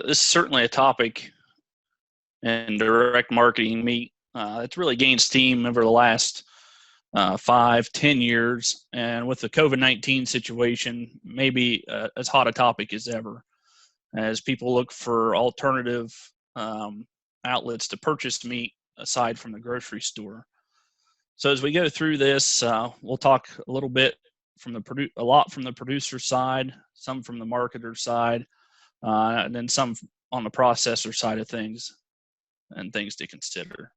this is certainly a topic in direct marketing meat that's really gained steam over the last 5-10 years, and with the COVID-19 situation, maybe as hot a topic as ever, as people look for alternative outlets to purchase meat aside from the grocery store. So as we go through this, we'll talk a little bit a lot from the producer side, some from the marketer side, and then some on the processor side of things, and things to consider.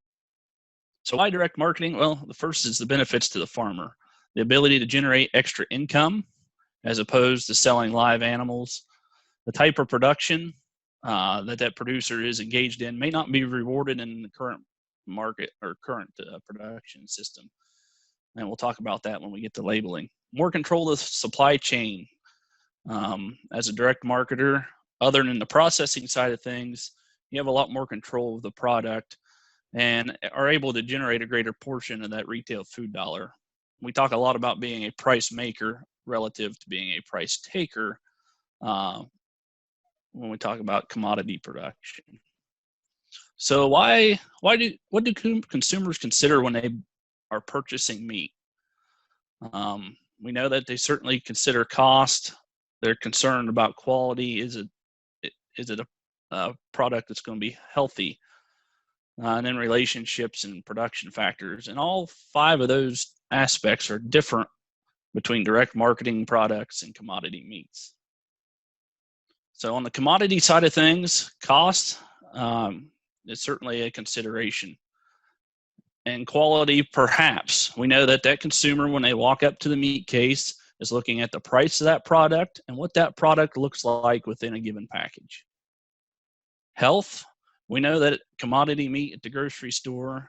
So why direct marketing? Well, the first is the benefits to the farmer, the ability to generate extra income as opposed to selling live animals. The type of production that producer is engaged in may not be rewarded in the current market or current production system. And we'll talk about that when we get to labeling. More control of the supply chain. As a direct marketer, other than the processing side of things, you have a lot more control of the product and are able to generate a greater portion of that retail food dollar. We talk a lot about being a price maker relative to being a price taker when we talk about commodity production. So what do consumers consider when they are purchasing meat? We know that they certainly consider cost. They're concerned about quality. Is it a product that's going to be healthy? And then relationships and production factors. And all 5 of those aspects are different between direct marketing products and commodity meats. So on the commodity side of things, cost is certainly a consideration. And quality, perhaps. We know that consumer, when they walk up to the meat case, is looking at the price of that product and what that product looks like within a given package. Health, we know that commodity meat at the grocery store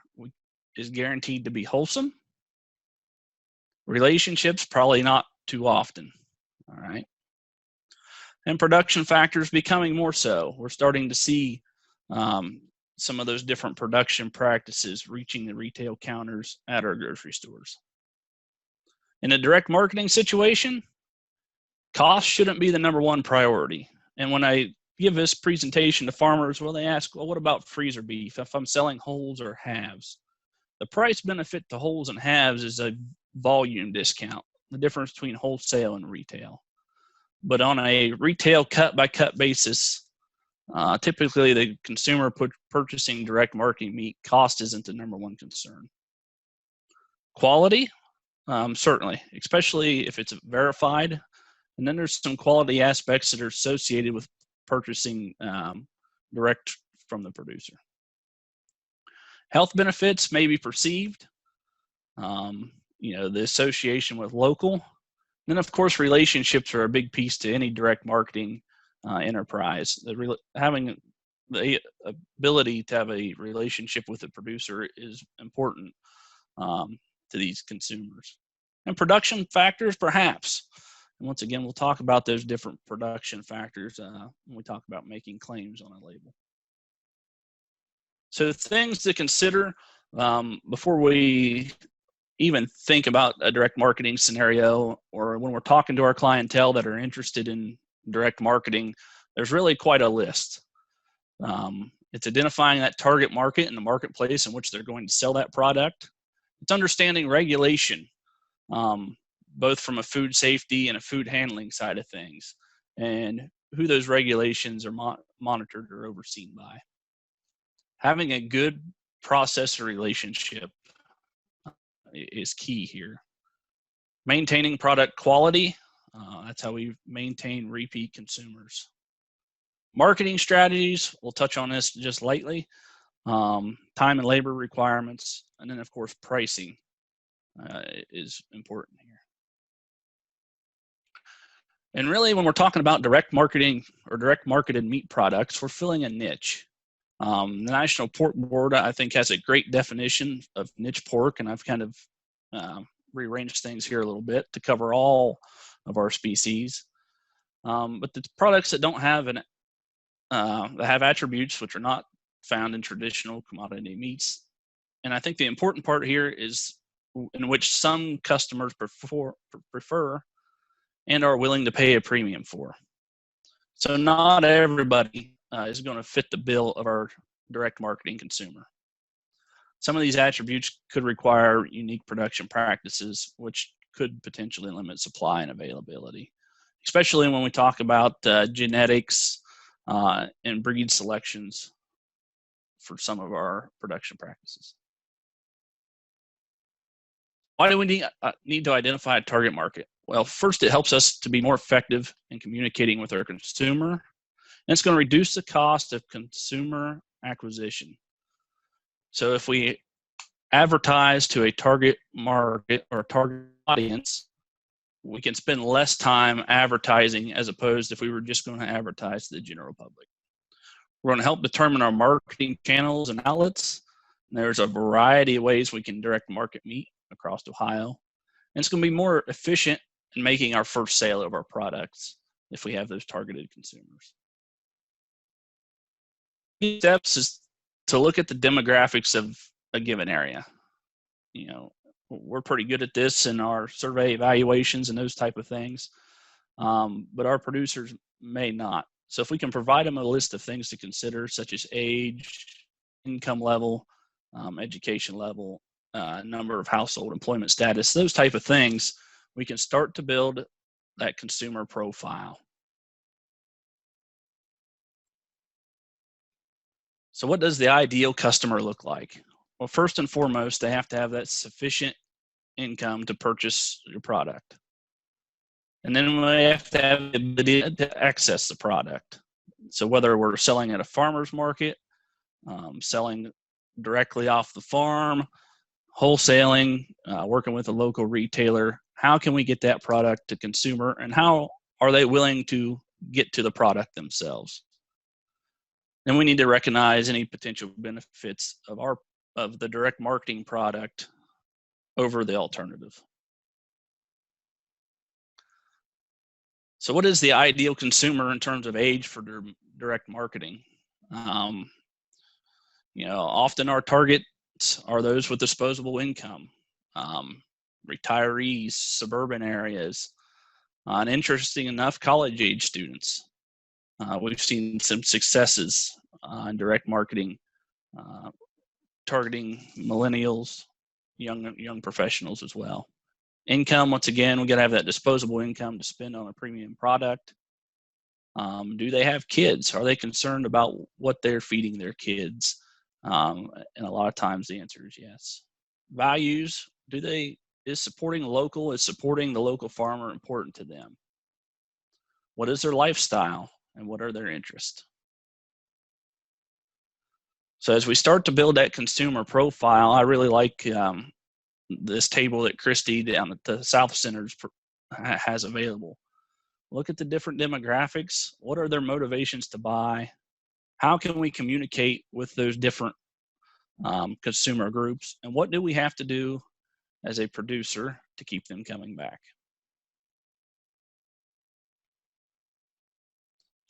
is guaranteed to be wholesome. Relationships, probably not too often. All right. And production factors becoming more so. We're starting to see some of those different production practices reaching the retail counters at our grocery stores. In a direct marketing situation, cost shouldn't be the #1 priority. And when I give this presentation to farmers, well, they ask, well, what about freezer beef if I'm selling wholes or halves? The price benefit to wholes and halves is a volume discount, the difference between wholesale and retail. But on a retail cut-by-cut basis, typically the consumer purchasing direct marketing meat, cost isn't the #1 concern. Quality, certainly, especially if it's verified. And then there's some quality aspects that are associated with purchasing direct from the producer. Health benefits may be perceived, the association with local. And then, of course, relationships are a big piece to any direct marketing enterprise. Having the ability to have a relationship with the producer is important to these consumers. And production factors, perhaps. And once again, we'll talk about those different production factors when we talk about making claims on a label. So things to consider before we even think about a direct marketing scenario, or when we're talking to our clientele that are interested in direct marketing, there's really quite a list. It's identifying that target market and the marketplace in which they're going to sell that product. It's understanding regulation, both from a food safety and a food handling side of things, and who those regulations are monitored or overseen by. Having a good processor relationship is key here. Maintaining product quality, that's how we maintain repeat consumers. Marketing strategies, we'll touch on this just lightly. Time and labor requirements, and then of course pricing is important here. And really, when we're talking about direct marketing or direct marketed meat products, we're filling a niche. The National Pork Board, I think, has a great definition of niche pork, and I've kind of rearranged things here a little bit to cover all of our species. But the products that don't have that have attributes which are not found in traditional commodity meats, and I think the important part here is in which some customers prefer and are willing to pay a premium for. So not everybody is going to fit the bill of our direct marketing consumer. Some of these attributes could require unique production practices, which could potentially limit supply and availability, especially when we talk about genetics and breed selections for some of our production practices. Why do we need to identify a target market? Well, first, it helps us to be more effective in communicating with our consumer, and it's going to reduce the cost of consumer acquisition. So if we advertise to a target market or target audience, we can spend less time advertising as opposed to if we were just going to advertise to the general public. We're going to help determine our marketing channels and outlets. And there's a variety of ways we can direct market meat across Ohio. And it's going to be more efficient in making our first sale of our products if we have those targeted consumers. The steps is to look at the demographics of a given area. You know, we're pretty good at this in our survey evaluations and those type of things, but our producers may not. So if we can provide them a list of things to consider, such as age, income level, education level, number of household employment status, those type of things, we can start to build that consumer profile. So what does the ideal customer look like? Well, first and foremost, they have to have that sufficient income to purchase your product. And then we have to have the ability to access the product. So whether we're selling at a farmer's market, selling directly off the farm, wholesaling, working with a local retailer, how can we get that product to consumer, and how are they willing to get to the product themselves? Then we need to recognize any potential benefits of the direct marketing product over the alternative. So what is the ideal consumer in terms of age for direct marketing? You know, often our targets are those with disposable income, retirees, suburban areas, and interesting enough, college-age students. We've seen some successes in direct marketing, targeting millennials, young professionals as well. Income, once again, we got to have that disposable income to spend on a premium product. Do they have kids? Are they concerned about what they're feeding their kids? And a lot of times the answer is yes. Values, is supporting the local farmer important to them? What is their lifestyle and what are their interests? So as we start to build that consumer profile, I really like this table that Christy down at the South Centers has available. Look at the different demographics. What are their motivations to buy? How can we communicate with those different consumer groups? And what do we have to do as a producer to keep them coming back?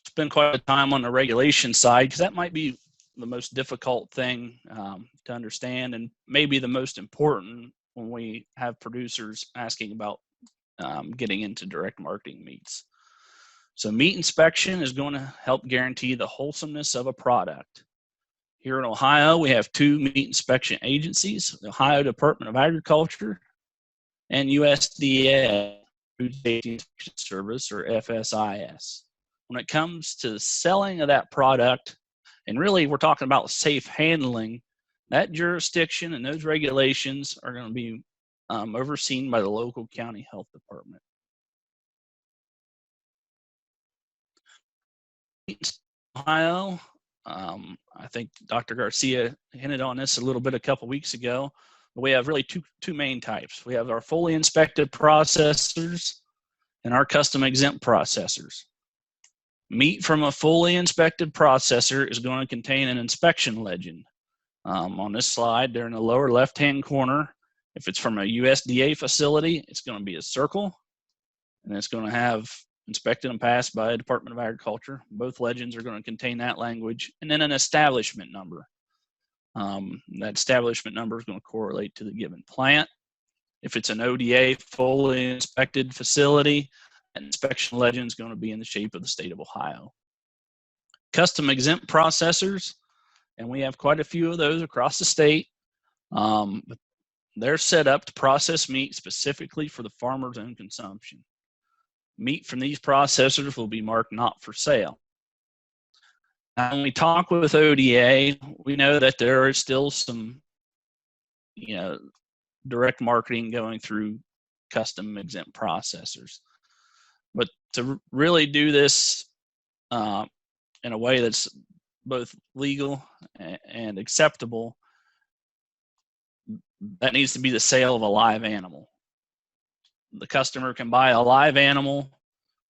Spend quite a time on the regulation side because that might be the most difficult thing to understand and maybe the most important when we have producers asking about getting into direct marketing meats. So meat inspection is going to help guarantee the wholesomeness of a product. Here in Ohio, we have 2 meat inspection agencies, the Ohio Department of Agriculture and USDA, Food Safety Inspection Service, or FSIS. When it comes to the selling of that product, and really we're talking about safe handling, that jurisdiction and those regulations are going to be overseen by the local county health department. Ohio, I think Dr. Garcia hinted on this a little bit a couple weeks ago. We have really two main types. We have our fully inspected processors and our custom exempt processors. Meat from a fully inspected processor is going to contain an inspection legend. On this slide, there in the lower left-hand corner, if it's from a USDA facility, it's going to be a circle, and it's going to have inspected and passed by the Department of Agriculture. Both legends are going to contain that language, and then an establishment number. That establishment number is going to correlate to the given plant. If it's an ODA, fully inspected facility, an inspection legend is going to be in the shape of the state of Ohio. custom exempt processors, and we have quite a few of those across the state. But they're set up to process meat specifically for the farmer's own consumption. Meat from these processors will be marked not for sale. Now, when we talk with ODA, we know that there is still some, direct marketing going through custom exempt processors. But to really do this in a way that's both legal and acceptable, that needs to be the sale of a live animal. The customer can buy a live animal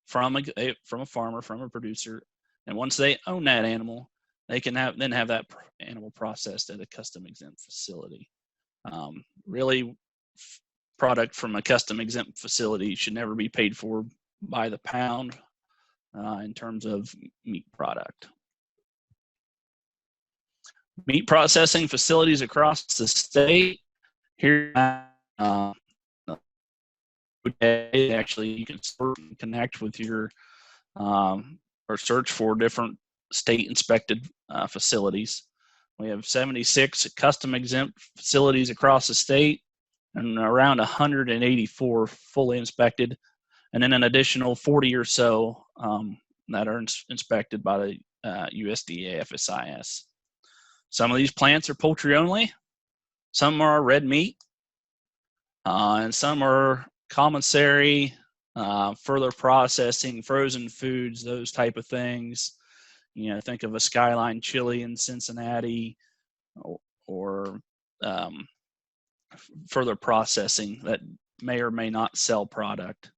from a farmer, from a producer, and once they own that animal, they can have that animal processed at a custom exempt facility. Really, product from a custom exempt facility should never be paid for by the pound in terms of meat product. Meat processing facilities across the state. Here, actually, you can connect with your or search for different state inspected facilities. We have 76 custom exempt facilities across the state and around 184 fully inspected, and then an additional 40 or so that are inspected by the USDA FSIS. Some of these plants are poultry only, some are red meat, and some are commissary, further processing, frozen foods, those type of things. Think of a Skyline Chili in Cincinnati, or further processing that may or may not sell product.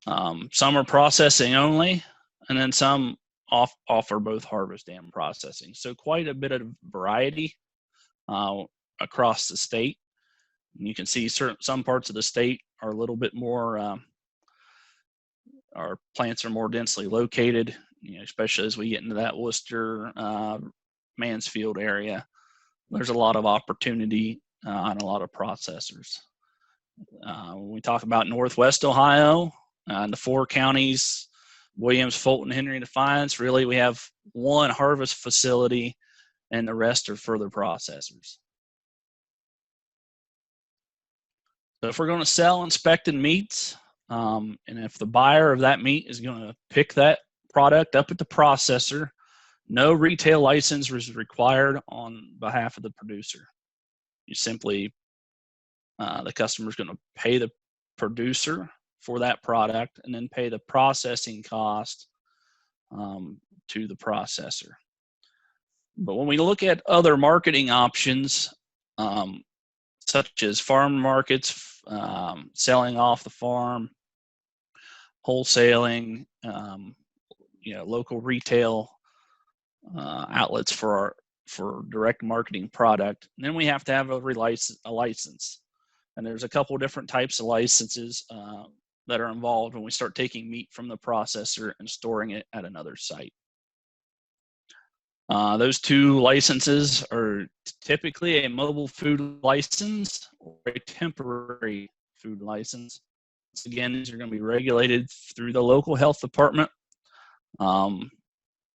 Some are processing only, and then some offer both harvest and processing. So quite a bit of variety across the state. And you can see some parts of the state are a little bit more, our plants are more densely located, especially as we get into that Worcester, Mansfield area. There's a lot of opportunity on a lot of processors. When we talk about Northwest Ohio, the 4 counties, Williams, Fulton, Henry, and Defiance, really we have one harvest facility and the rest are further processors. So if we're going to sell inspected meats, and if the buyer of that meat is going to pick that product up at the processor, no retail license is required on behalf of the producer. You simply, the customer is going to pay the producer for that product and then pay the processing cost to the processor. But when we look at other marketing options, such as farm markets, selling off the farm, wholesaling, local retail outlets for direct marketing product, and then we have to have a license. And there's a couple different types of licenses that are involved when we start taking meat from the processor and storing it at another site. Those 2 licenses are typically a mobile food license or a temporary food license. Once again, these are going to be regulated through the local health department,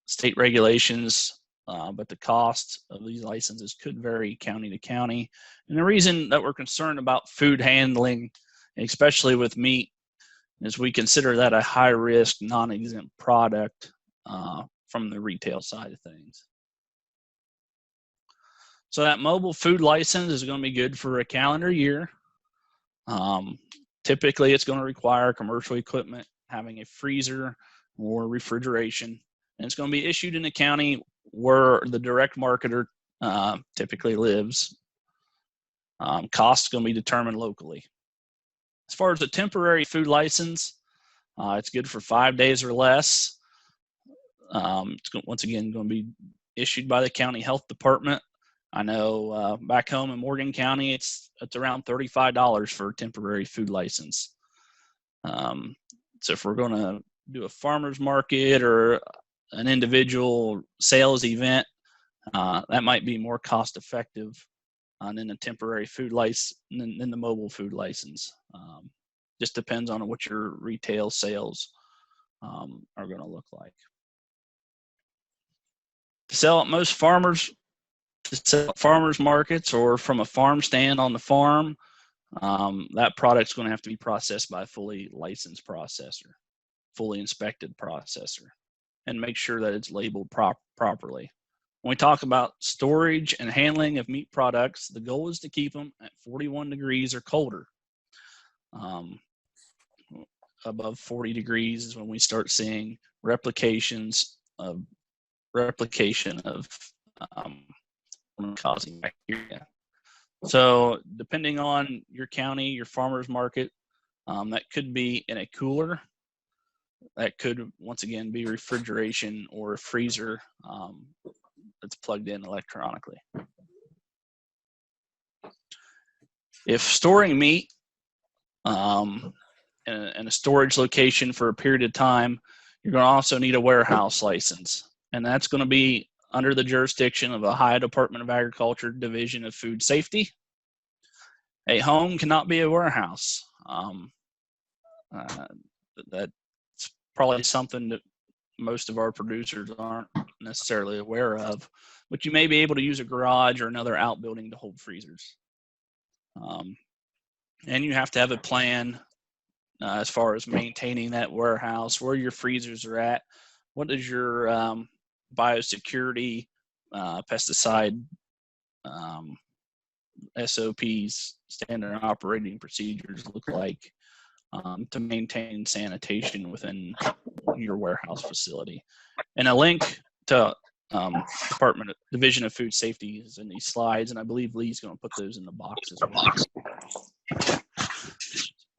state regulations, but the cost of these licenses could vary county to county. And the reason that we're concerned about food handling, especially with meat, is we consider that a high-risk, non-exempt product from the retail side of things. So that mobile food license is going to be good for a calendar year. Typically, it's going to require commercial equipment, having a freezer or refrigeration, and it's going to be issued in the county where the direct marketer typically lives. Cost is going to be determined locally. As far as a temporary food license, it's good for 5 days or less. It's once again going to be issued by the county health department. I know back home in Morgan County, it's around $35 for a temporary food license. So if we're going to do a farmer's market or an individual sales event, that might be more cost effective than a temporary food license, than the mobile food license. Just depends on what your retail sales are going to look like. To sell at most farmers, to sell at farmers markets or from a farm stand on the farm, that product's going to have to be processed by a fully licensed processor, fully inspected processor, and make sure that it's labeled properly. When we talk about storage and handling of meat products, the goal is to keep them at 41 degrees or colder. Above 40 degrees is when we start seeing replication of causing bacteria. So depending on your county, your farmer's market, that could be in a cooler. That could, once again, be refrigeration or a freezer that's plugged in electronically. If storing meat in a storage location for a period of time, you're going to also need a warehouse license. And that's going to be under the jurisdiction of the Ohio Department of Agriculture, Division of Food Safety. A home cannot be a warehouse. That's probably something that most of our producers aren't necessarily aware of, but you may be able to use a garage or another outbuilding to hold freezers. And you have to have a plan as far as maintaining that warehouse, where your freezers are at, what is your biosecurity, pesticide SOPs, standard operating procedures look like to maintain sanitation within your warehouse facility. And a link to Division of Food Safety is in these slides, and I believe Lee's going to put those in the box as well.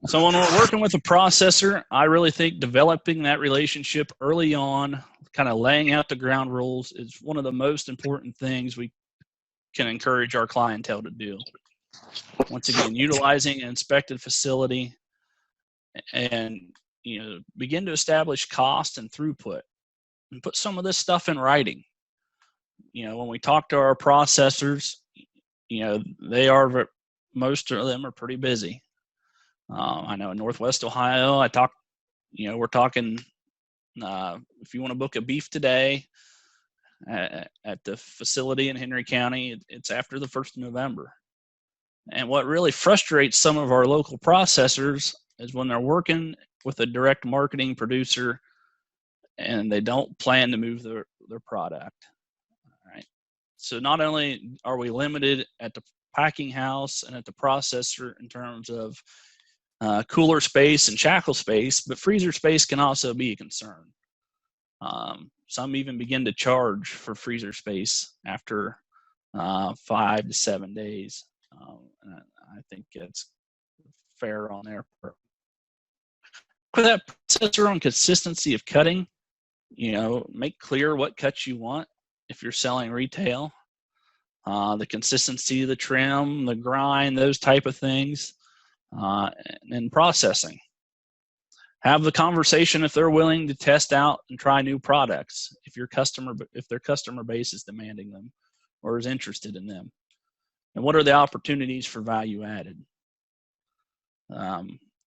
So when we're working with a processor, I really think developing that relationship early on, kind of laying out the ground rules, is one of the most important things we can encourage our clientele to do. Once again, utilizing an inspected facility and begin to establish cost and throughput and put some of this stuff in writing. When we talk to our processors, most of them are pretty busy. I know in Northwest Ohio, we're talking, if you want to book a beef today at the facility in Henry County, it's after the 1st of November. And what really frustrates some of our local processors is when they're working with a direct marketing producer and they don't plan to move their product. All right. So not only are we limited at the packing house and at the processor in terms of cooler space and shackle space, but freezer space can also be a concern. Some even begin to charge for freezer space after 5 to 7 days. I think it's fair on their part. For that processor on consistency of cutting, make clear what cuts you want if you're selling retail. The consistency of the trim, the grind, those type of things. And processing. Have the conversation if they're willing to test out and try new products, if their customer base is demanding them or is interested in them. And what are the opportunities for value added?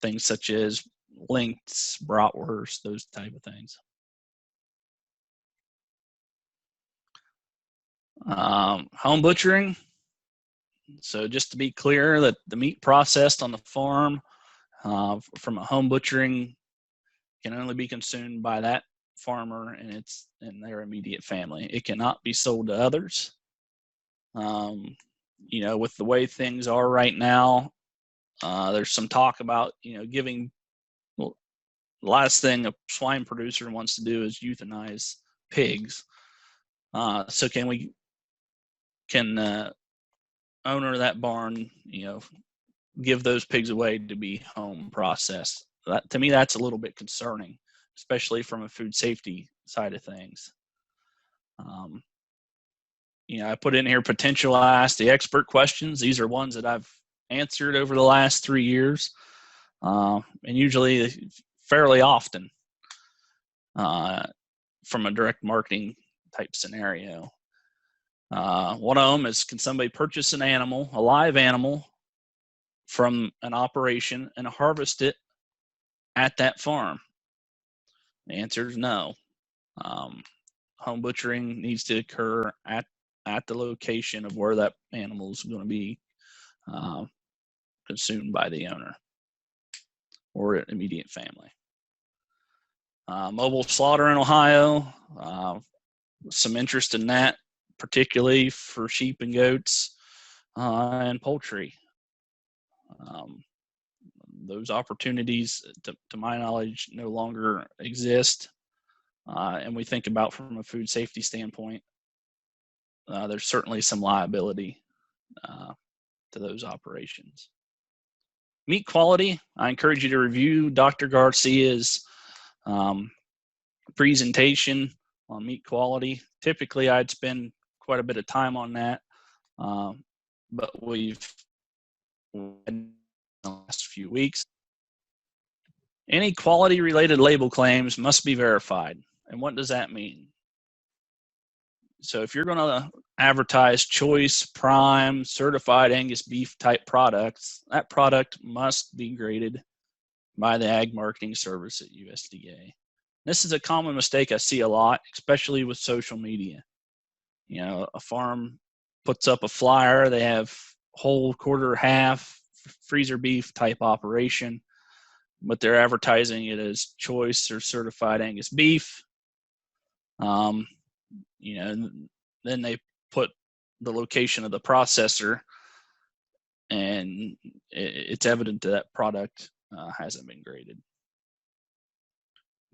Things such as links, bratwurst, those type of things. Home butchering. So just to be clear, that the meat processed on the farm from a home butchering can only be consumed by that farmer and their immediate family. It cannot be sold to others. With the way things are right now, there's some talk about giving. Well, the last thing a swine producer wants to do is euthanize pigs. So can owner of that barn, give those pigs away to be home processed? To me, that's a little bit concerning, especially from a food safety side of things. I put in here potential ask the expert questions. These are ones that I've answered over the last 3 years, and usually fairly often from a direct marketing type scenario. One of them is, can somebody purchase a live animal from an operation and harvest it at that farm? The answer is no. home butchering needs to occur at the location of where that animal is going to be consumed by the owner or immediate family. Mobile slaughter in Ohio, some interest in that, particularly for sheep and goats and poultry. Those opportunities, to my knowledge, no longer exist. And we think about from a food safety standpoint, there's certainly some liability to those operations. Meat quality, I encourage you to review Dr. Garcia's presentation on meat quality. Typically, I'd spend quite a bit of time on that, but we've in the last few weeks. Any quality-related label claims must be verified. And what does that mean? So if you're going to advertise choice, prime, certified Angus beef type products, that product must be graded by the Ag Marketing Service at USDA. This is a common mistake I see a lot, especially with social media. You know, a farm puts up a flyer, they have whole, quarter, half, freezer beef type operation, but they're advertising it as choice or certified Angus beef. You know, then they put the location of the processor, and it's evident that product hasn't been graded.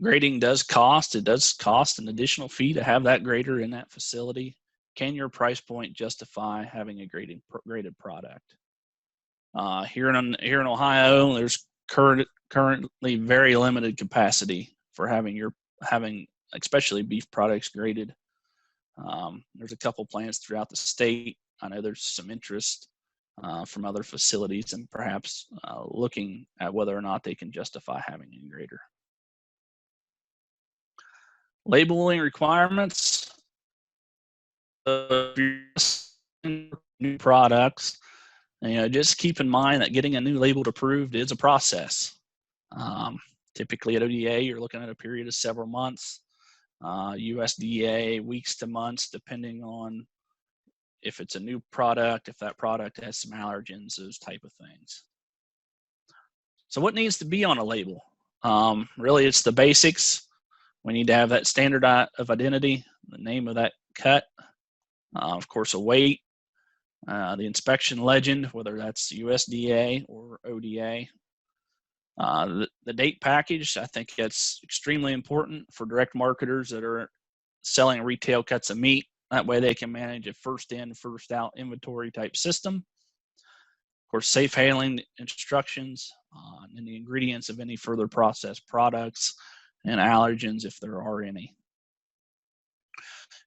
Grading does cost. It does cost an additional fee to have that grader in that facility. Can your price point justify having a graded product? Here in Ohio, there's currently very limited capacity for having especially beef products graded. There's a couple plants throughout the state. I know there's some interest from other facilities and perhaps looking at whether or not they can justify having a grader. Labeling requirements. New products, just keep in mind that getting a new label approved is a process. Typically at ODA, you're looking at a period of several months. USDA, weeks to months, depending on if it's a new product, if that product has some allergens, those type of things. So what needs to be on a label? Really, it's the basics. We need to have that standard of identity, the name of that cut, of course, a weight, the inspection legend, whether that's USDA or ODA. The date package, I think that's extremely important for direct marketers that are selling retail cuts of meat. That way they can manage a first in, first out inventory type system. Of course, safe handling instructions and the ingredients of any further processed products and allergens if there are any.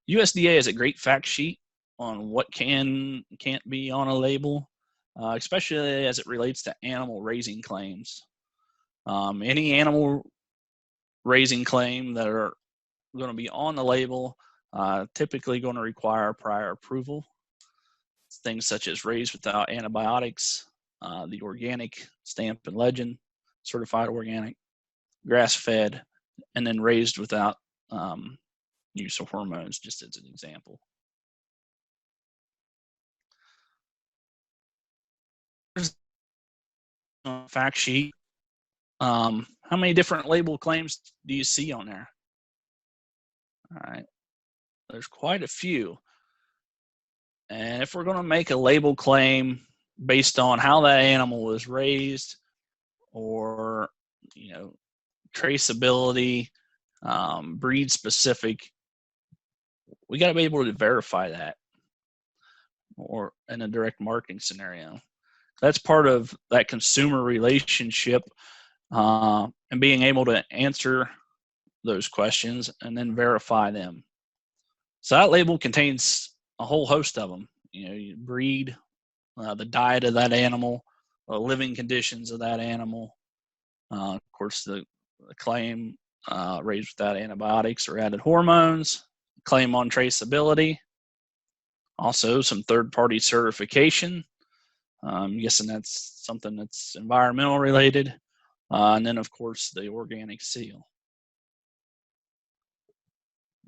USDA has a great fact sheet on what can and can't be on a label, especially as it relates to animal raising claims. Any animal raising claim that are going to be on the label typically going to require prior approval. Things such as raised without antibiotics, the organic stamp and legend, certified organic, grass-fed, and then raised without use of hormones, just as an example. Fact sheet. How many different label claims do you see on there? All right, there's quite a few. And if we're going to make a label claim based on how that animal was raised, or traceability, breed specific, we got to be able to verify that, or in a direct marketing scenario. That's part of that consumer relationship and being able to answer those questions and then verify them. So that label contains a whole host of them. You breed, the diet of that animal, the living conditions of that animal, of course the claim raised without antibiotics or added hormones, claim on traceability, also some third-party certification. I'm guessing that's something that's environmental related, and then of course the organic seal.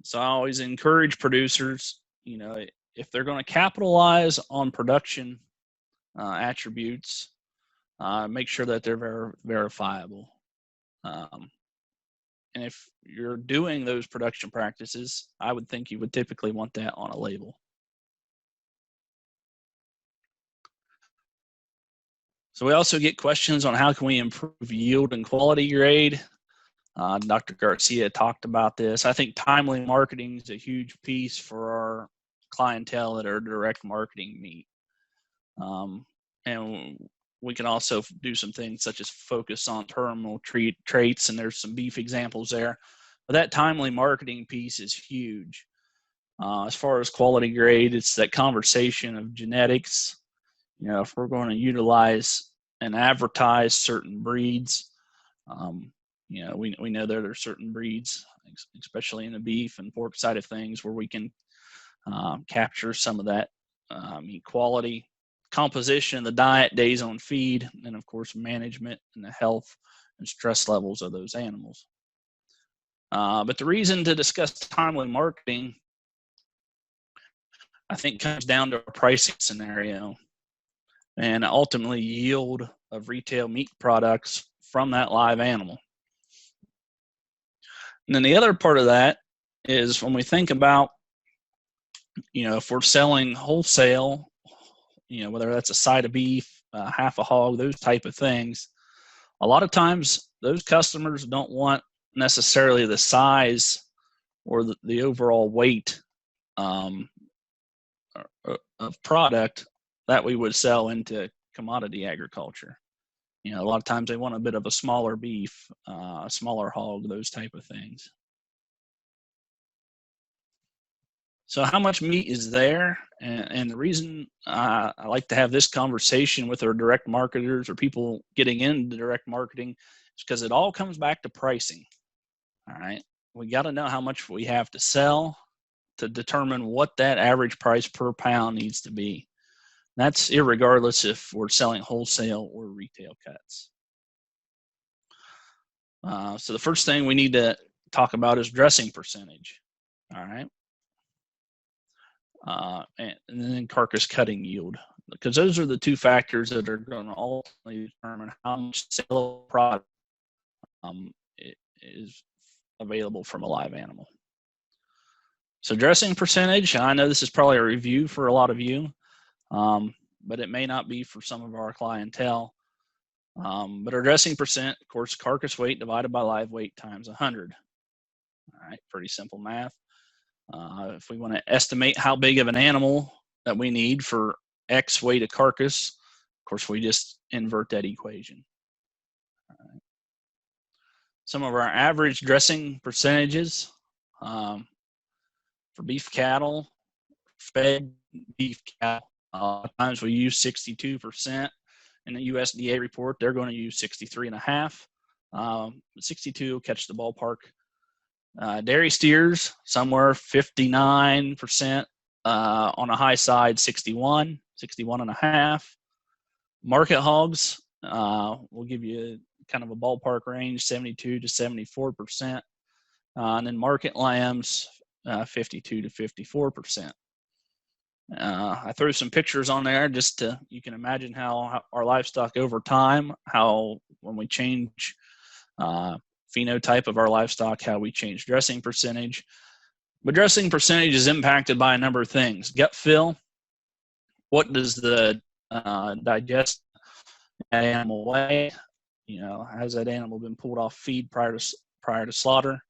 So I always encourage producers, if they're going to capitalize on production attributes, make sure that they're verifiable. And if you're doing those production practices, I would think you would typically want that on a label. So we also get questions on how can we improve yield and quality grade. Dr. Garcia talked about this. I think timely marketing is a huge piece for our clientele that are direct marketing meat. And we can also do some things such as focus on terminal traits, and there's some beef examples there. But that timely marketing piece is huge. As far as quality grade, it's that conversation of genetics. If we're going to utilize and advertise certain breeds, we know there are certain breeds, especially in the beef and pork side of things, where we can capture some of that meat quality, composition, the diet, days on feed, and of course management and the health and stress levels of those animals. But the reason to discuss timely marketing, I think, comes down to a pricing scenario and ultimately yield of retail meat products from that live animal. And then the other part of that is when we think about, if we're selling wholesale, whether that's a side of beef, half a hog, those type of things, a lot of times those customers don't want necessarily the size or the overall weight of product that we would sell into commodity agriculture. A lot of times they want a bit of a smaller beef, a smaller hog, those type of things. So how much meat is there? And the reason I like to have this conversation with our direct marketers or people getting into direct marketing is because it all comes back to pricing. All right. We got to know how much we have to sell to determine what that average price per pound needs to be. That's irregardless if we're selling wholesale or retail cuts. So the first thing we need to talk about is dressing percentage. All right. And then carcass cutting yield, because those are the two factors that are going to ultimately determine how much saleable product is available from a live animal. So dressing percentage, I know this is probably a review for a lot of you, but it may not be for some of our clientele. But our dressing percent, of course, carcass weight divided by live weight times 100. All right, pretty simple math. If we want to estimate how big of an animal that we need for X weight of carcass, of course, we just invert that equation. All right. Some of our average dressing percentages for beef cattle, fed beef cattle, a lot of times we use 62%. In the USDA report, they're going to use 63.5. 62 will catch the ballpark. Dairy steers, somewhere 59%. On a high side, 61.5. Market hogs, we'll give you kind of a ballpark range, 72 to 74%. And then market lambs, 52 to 54%. I threw some pictures on there just to, you can imagine how our livestock over time, how when we change phenotype of our livestock, how we change dressing percentage. But dressing percentage is impacted by a number of things. Gut fill, what does the digest that animal weigh? Has that animal been pulled off feed prior to slaughter?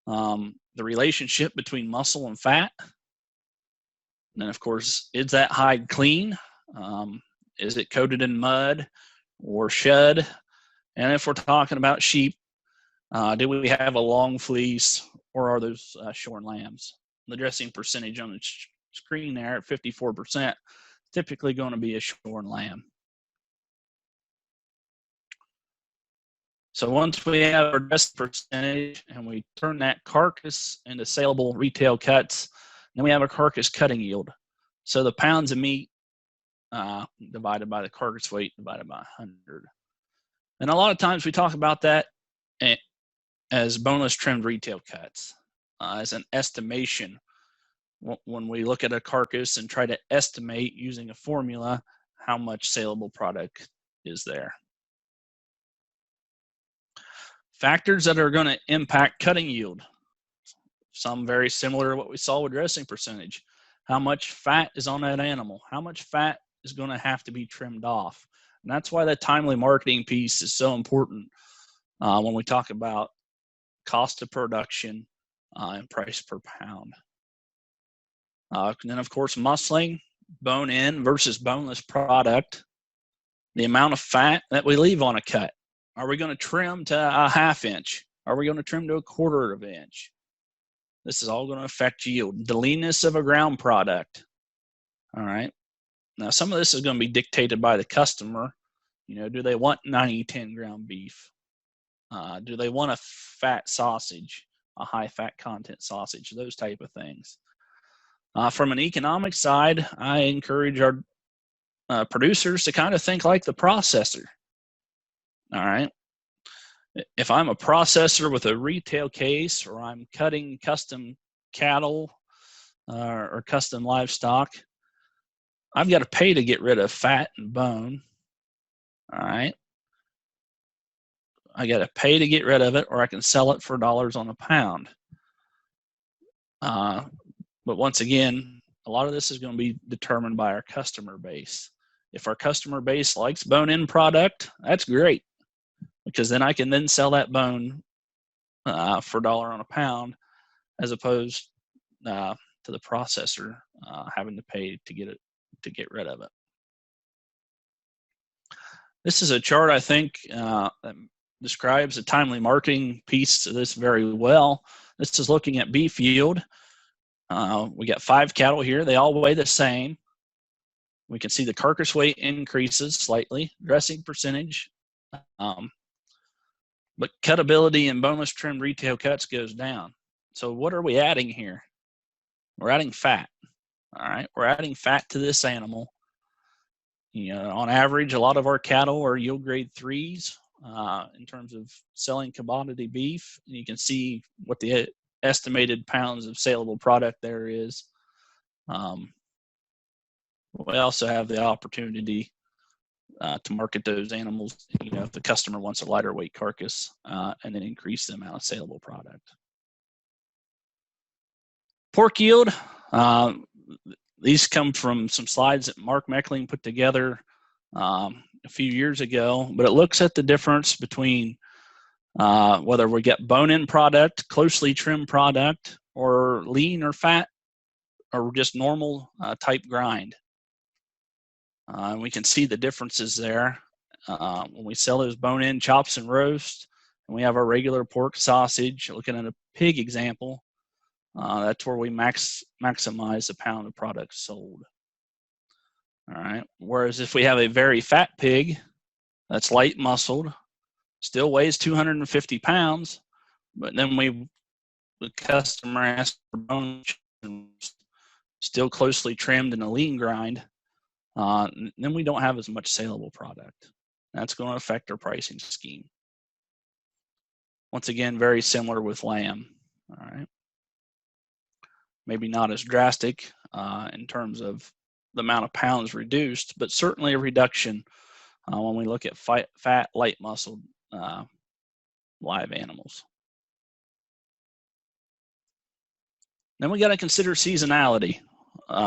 The relationship between muscle and fat. And then, of course, is that hide clean? Is it coated in mud or shud? And if we're talking about sheep, do we have a long fleece or are those shorn lambs? The dressing percentage on the screen there at 54%, typically going to be a shorn lamb. So once we have our dressing percentage and we turn that carcass into saleable retail cuts, then we have a carcass cutting yield. So the pounds of meat divided by the carcass weight divided by 100. And a lot of times we talk about that as boneless trimmed retail cuts. as an estimation when we look at a carcass and try to estimate using a formula how much saleable product is there. Factors that are going to impact cutting yield. Some very similar to what we saw with dressing percentage. How much fat is on that animal? How much fat is going to have to be trimmed off? And that's why that timely marketing piece is so important when we talk about cost of production and price per pound. And then, of course, muscling, bone-in versus boneless product. The amount of fat that we leave on a cut. Are we going to trim to a 1/2 inch? Are we going to trim to a 1/4 of an inch? This is all going to affect yield. The leanness of a ground product. All right. Now, some of this is going to be dictated by the customer. You know, do they want 90-10 ground beef? Do they want a fat sausage, a high fat content sausage, those type of things. From an economic side, I encourage our producers to kind of think like the processor. All right. If I'm a processor with a retail case, or I'm cutting custom cattle or custom livestock, I've got to pay to get rid of fat and bone. All right. I got to pay to get rid of it, or I can sell it for dollars on a pound. But once again, a lot of this is going to be determined by our customer base. If our customer base likes bone-in product, that's great, because then I can then sell that bone for $1 on a pound, as opposed to the processor having to pay to get rid of it. This is a chart I think that describes the timely marketing piece of this very well. This is looking at beef yield. We got 5 cattle here. They all weigh the same. We can see the carcass weight increases slightly, dressing percentage, but cutability and boneless trimmed retail cuts goes down. So what are we adding here? We're adding fat. All right, we're adding fat to this animal. You know, on average, a lot of our cattle are yield grade 3s in terms of selling commodity beef. And you can see what the estimated pounds of saleable product there is. We also have the opportunity to market those animals, you know, if the customer wants a lighter weight carcass, and then increase the amount of saleable product. Pork yield. These come from some slides that Mark Meckling put together a few years ago, but it looks at the difference between whether we get bone-in product, closely trimmed product, or lean or fat, or just normal type grind. And we can see the differences there when we sell those bone-in chops and roast, and we have our regular pork sausage. Looking at a pig example, that's where we maximize the pound of product sold. All right. Whereas if we have a very fat pig that's light muscled, still weighs 250 pounds, but then the customer asks for bone, still closely trimmed in a lean grind, then we don't have as much saleable product. That's going to affect our pricing scheme. Once again, very similar with lamb. All right. Maybe not as drastic in terms of the amount of pounds reduced, but certainly a reduction when we look at fat, light muscled live animals. Then we got to consider seasonality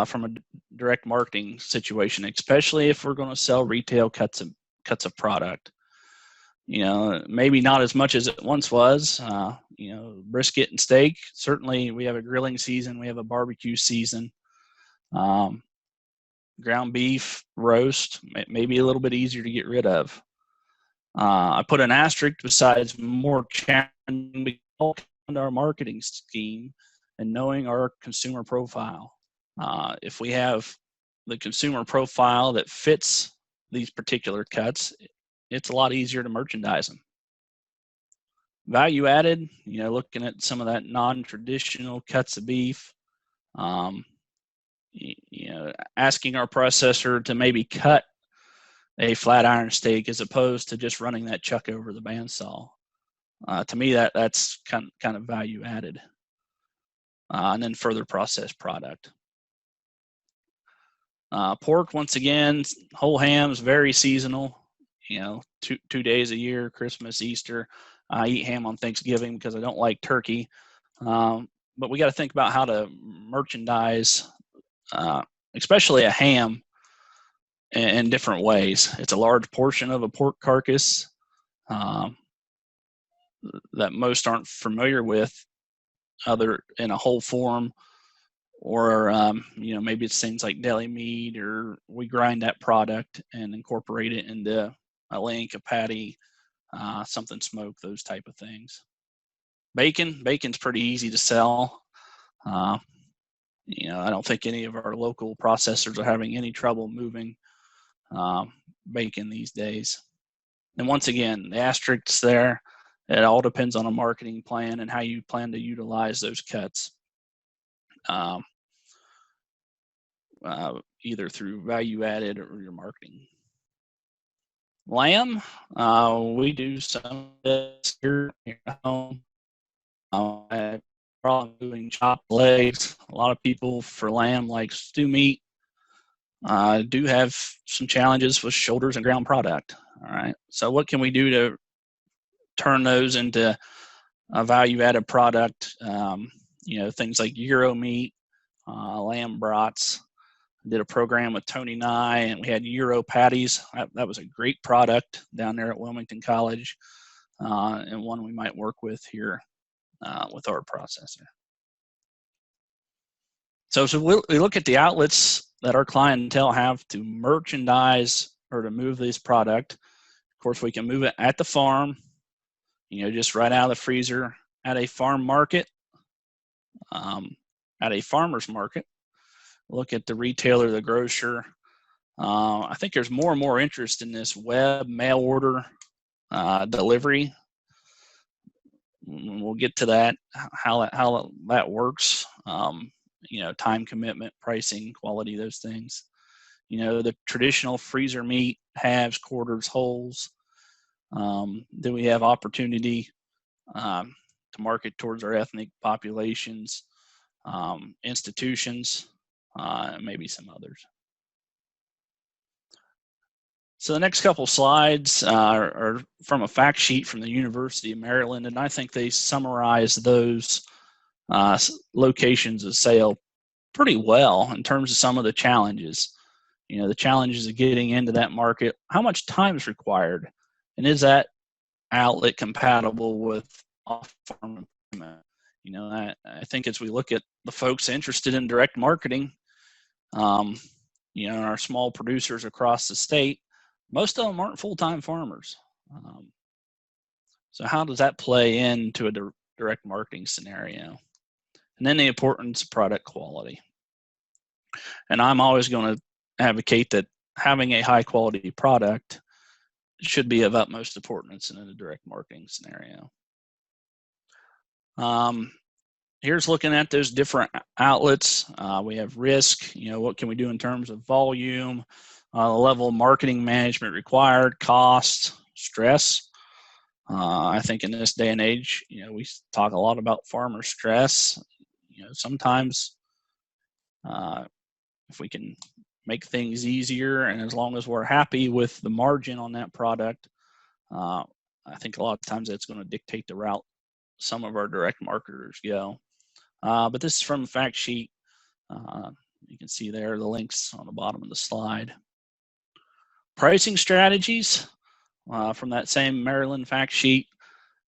from a direct marketing situation, especially if we're going to sell retail cuts of product. You know, maybe not as much as it once was. You know, brisket and steak. Certainly, we have a grilling season. We have a barbecue season. Ground beef, roast, maybe a little bit easier to get rid of. I put an asterisk besides more challenging our marketing scheme and knowing our consumer profile. If we have the consumer profile that fits these particular cuts, it's a lot easier to merchandise them. Value added, you know, looking at some of that non-traditional cuts of beef, you know, asking our processor to maybe cut a flat iron steak as opposed to just running that chuck over the bandsaw. To me, that's kind of value added. and then further processed product. Pork, once again, whole hams, very seasonal. You know, two days a year, Christmas, Easter. I eat ham on Thanksgiving because I don't like turkey. But we got to think about how to merchandise, especially a ham, in different ways. It's a large portion of a pork carcass that most aren't familiar with, other in a whole form, or you know, maybe it's things like deli meat, or we grind that product and incorporate it into a link, a patty, something smoked, those type of things. Bacon's pretty easy to sell. You know, I don't think any of our local processors are having any trouble moving bacon these days. And once again, the asterisks there, it all depends on a marketing plan and how you plan to utilize those cuts. Either through value added or your marketing. Lamb, we do some of this here at home. Probably doing chopped legs. A lot of people for lamb like stew meat. Do have some challenges with shoulders and ground product. All right. So what can we do to turn those into a value-added product? You know, things like gyro meat, lamb brats. I did a program with Tony Nye, and we had gyro patties. That was a great product down there at Wilmington College, and one we might work with here with our processor. So we look at the outlets that our clientele have to merchandise or to move this product. Of course, we can move it at the farm, you know, just right out of the freezer, at a farm market, at a farmer's market. Look at the retailer, the grocer. I think there's more and more interest in this web mail order delivery. We'll get to that, how that works. You know, time commitment, pricing, quality, those things. You know, the traditional freezer meat, halves, quarters, wholes. Then we have opportunity to market towards our ethnic populations, institutions, and maybe some others. So the next couple slides are from a fact sheet from the University of Maryland, and I think they summarize those locations of sale pretty well in terms of some of the challenges. You know, the challenges of getting into that market, how much time is required, and is that outlet compatible with off-farm employment? You know, I think as we look at the folks interested in direct marketing, you know, our small producers across the state, most of them aren't full-time farmers. So how does that play into a direct marketing scenario? And then the importance of product quality. And I'm always going to advocate that having a high quality product should be of utmost importance in a direct marketing scenario. Here's looking at those different outlets. We have risk, you know, what can we do in terms of volume, the level of marketing management required, cost, stress. I think in this day and age, you know, we talk a lot about farmer stress. You know, sometimes if we can make things easier, and as long as we're happy with the margin on that product, I think a lot of times that's going to dictate the route some of our direct marketers go. But this is from the fact sheet. You can see there the links on the bottom of the slide. Pricing strategies from that same Maryland fact sheet.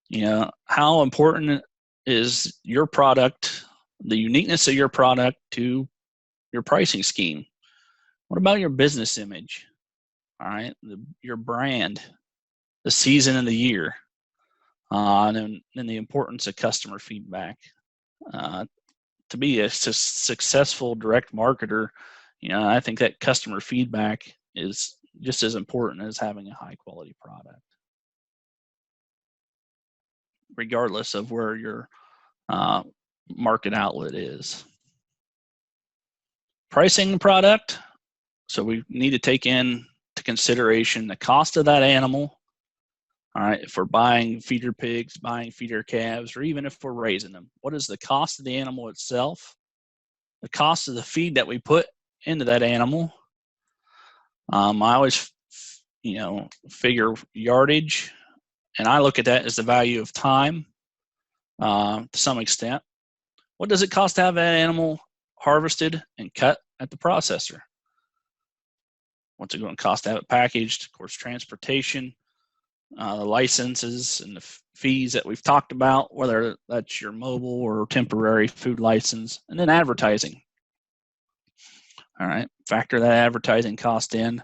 You know, how important is your product, the uniqueness of your product to your pricing scheme? What about your business image? All right, your brand, the season of the year, and then the importance of customer feedback. To be a successful direct marketer, you know, I think that customer feedback is just as important as having a high quality product, regardless of where your market outlet is. Pricing the product. So we need to take into consideration the cost of that animal, All right, if we're buying feeder pigs, buying feeder calves, or even if we're raising them, what is the cost of the animal itself, the cost of the feed that we put into that animal? I always, figure yardage, and I look at that as the value of time to some extent. What does it cost to have that animal harvested and cut at the processor? What's it going to cost to have it packaged? Of course, transportation, the licenses and the fees that we've talked about, whether that's your mobile or temporary food license, and then advertising. All right, factor that advertising cost in.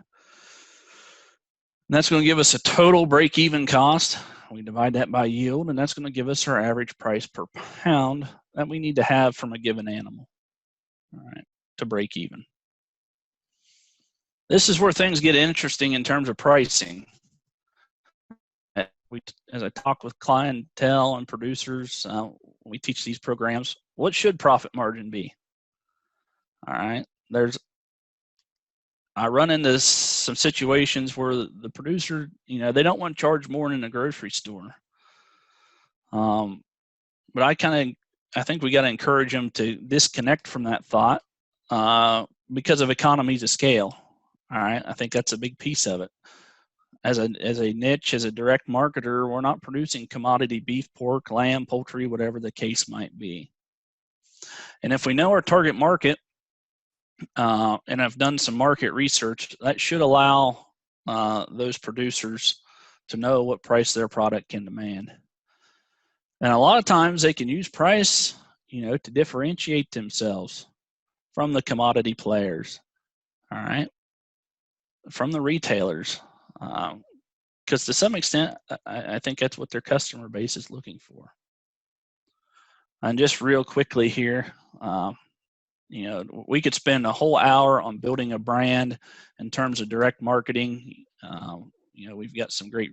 And that's going to give us a total break-even cost. We divide that by yield, and that's going to give us our average price per pound that we need to have from a given animal, all right, to break even. This is where things get interesting in terms of pricing. As I talk with clientele and producers, we teach these programs, what should profit margin be? All right, I run into some situations where the producer, they don't want to charge more than a grocery store. But I think we got to encourage them to disconnect from that thought because of economies of scale. All right, I think that's a big piece of it. As a niche, as a direct marketer, we're not producing commodity beef, pork, lamb, poultry, whatever the case might be. And if we know our target market, and I've done some market research, that should allow those producers to know what price their product can demand. And a lot of times they can use price, to differentiate themselves from the commodity players, all right, from the retailers. Because to some extent, I think that's what their customer base is looking for. And just real quickly here, we could spend a whole hour on building a brand in terms of direct marketing. We've got some great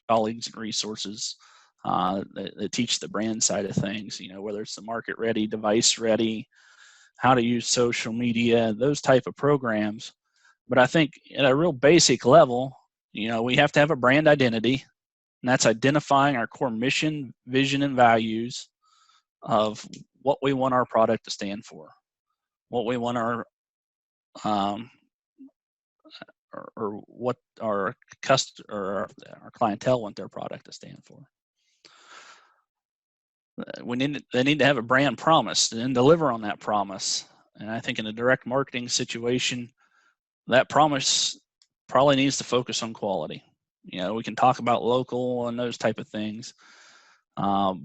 colleagues and resources that teach the brand side of things, whether it's the market ready, device ready, how to use social media, those type of programs. But I think at a real basic level, we have to have a brand identity, and that's identifying our core mission, vision, and values of what we want our product to stand for, what we want our or what our clientele want their product to stand for. They need to have a brand promise and deliver on that promise. And I think in a direct marketing situation, that promise probably needs to focus on quality. We can talk about local and those type of things. But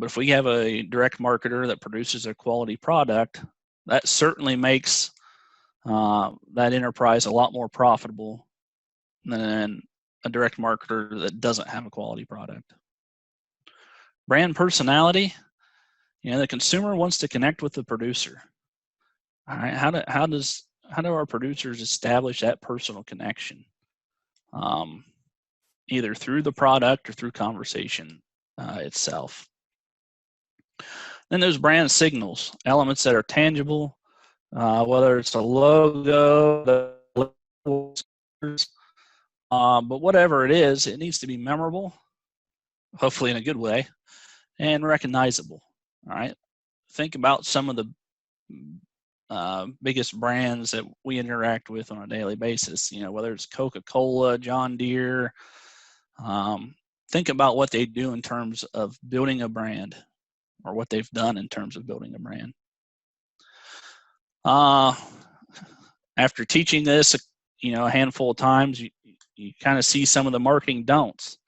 if we have a direct marketer that produces a quality product, that certainly makes that enterprise a lot more profitable than a direct marketer that doesn't have a quality product. Brand personality, the consumer wants to connect with the producer. All right, how do our producers establish that personal connection? Either through the product or through conversation itself. Then there's brand signals, elements that are tangible, whether it's a logo, but whatever it is, it needs to be memorable, hopefully in a good way, and recognizable. All right, think about some of the biggest brands that we interact with on a daily basis, whether it's Coca-Cola, John Deere. Think about what they do in terms of building a brand, or what they've done in terms of building a brand. After teaching this, a handful of times, you kind of see some of the marketing don'ts.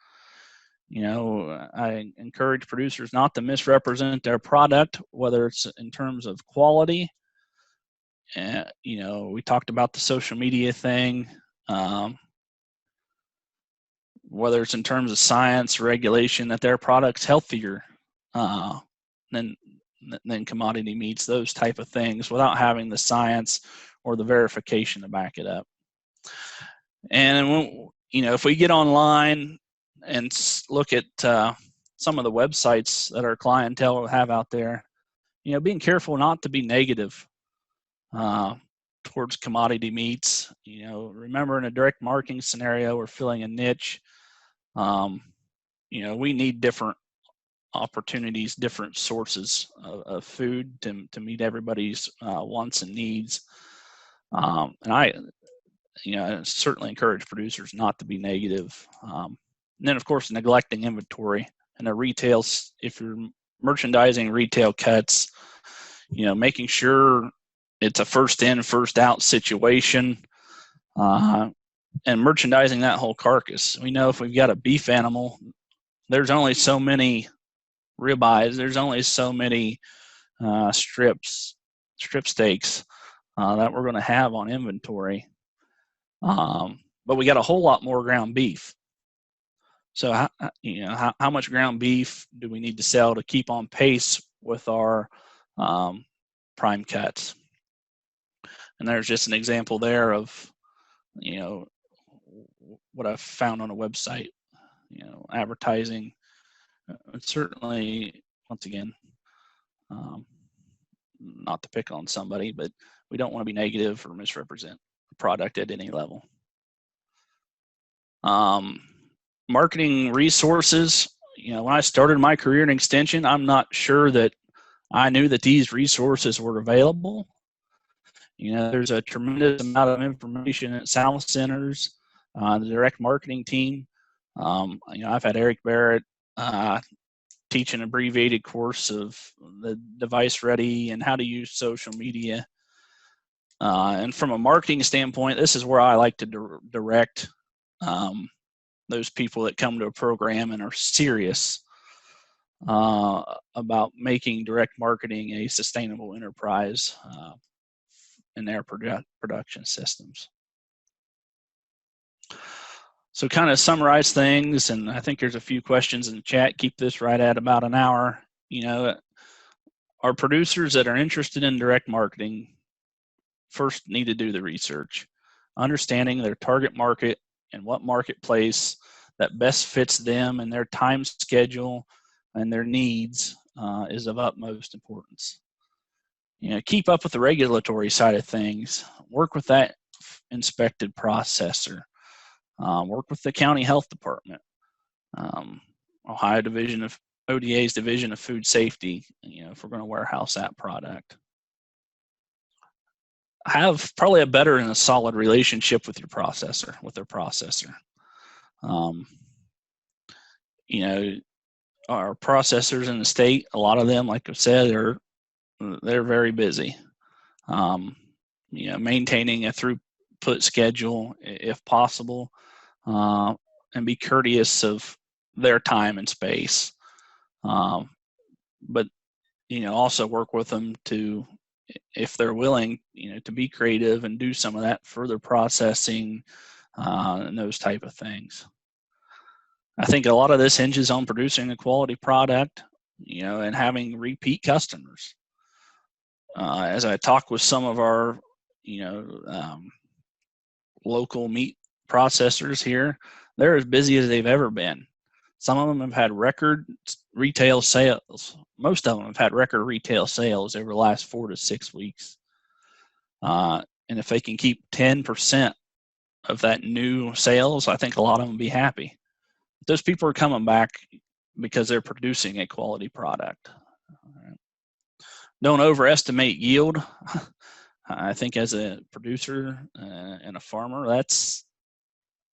I encourage producers not to misrepresent their product, whether it's in terms of quality. We talked about the social media thing, whether it's in terms of science, regulation, that their product's healthier than commodity meats, those type of things, without having the science or the verification to back it up. And when, if we get online and look at some of the websites that our clientele have out there, being careful not to be negative towards commodity meats. Remember, in a direct marketing scenario, we're filling a niche. we need different opportunities, different sources of food to meet everybody's wants and needs. And I certainly encourage producers not to be negative. And then, of course, neglecting inventory and the retails. If you're merchandising retail cuts, making sure it's a first in, first out situation, and merchandising that whole carcass. We know if we've got a beef animal, there's only so many ribeyes, there's only so many strip steaks that we're going to have on inventory. But we got a whole lot more ground beef. So how much ground beef do we need to sell to keep on pace with our prime cuts? And there's just an example there of what I've found on a website. Advertising. Certainly, once again, not to pick on somebody, but we don't want to be negative or misrepresent the product at any level. Marketing resources. When I started my career in extension, I'm not sure that I knew that these resources were available. There's a tremendous amount of information at sales centers, the direct marketing team. I've had Eric Barrett teach an abbreviated course of the device ready and how to use social media. And from a marketing standpoint, this is where I like to direct those people that come to a program and are serious about making direct marketing a sustainable enterprise in their production systems. So kind of summarize things, and I think there's a few questions in the chat. Keep this right at about an hour. Our producers that are interested in direct marketing first need to do the research, understanding their target market and what marketplace that best fits them and their time schedule and their needs is of utmost importance. Keep up with the regulatory side of things. Work with that inspected processor. Work with the county health department, Ohio Division of ODA's Division of Food Safety, if we're going to warehouse that product. Have probably a better and a solid relationship with their processor. Our processors in the state, a lot of them, like I said, they're very busy. Maintaining a throughput schedule if possible, and be courteous of their time and space. But also work with them to, if they're willing, to be creative and do some of that further processing and those type of things. I think a lot of this hinges on producing a quality product, and having repeat customers. As I talk with some of our, local meat processors here, they're as busy as they've ever been. Some of them have had record retail sales. Most of them have had record retail sales over the last 4 to 6 weeks. And if they can keep 10% of that new sales, I think a lot of them will be happy. Those people are coming back because they're producing a quality product. Don't overestimate yield. I think as a producer and a farmer, that's,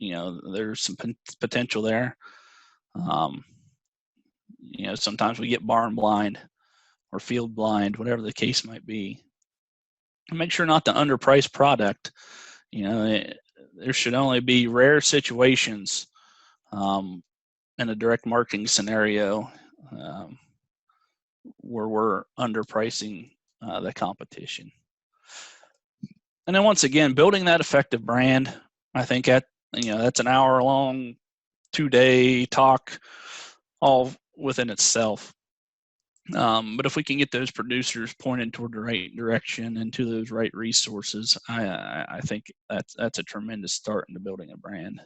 there's some potential there. Sometimes we get barn blind or field blind, whatever the case might be. And make sure not to underprice product. There should only be rare situations in a direct marketing scenario where we're underpricing the competition. And then once again, building that effective brand, I think that's an hour-long, 2-day talk all within itself. But if we can get those producers pointed toward the right direction and to those right resources, I think that's a tremendous start into building a brand.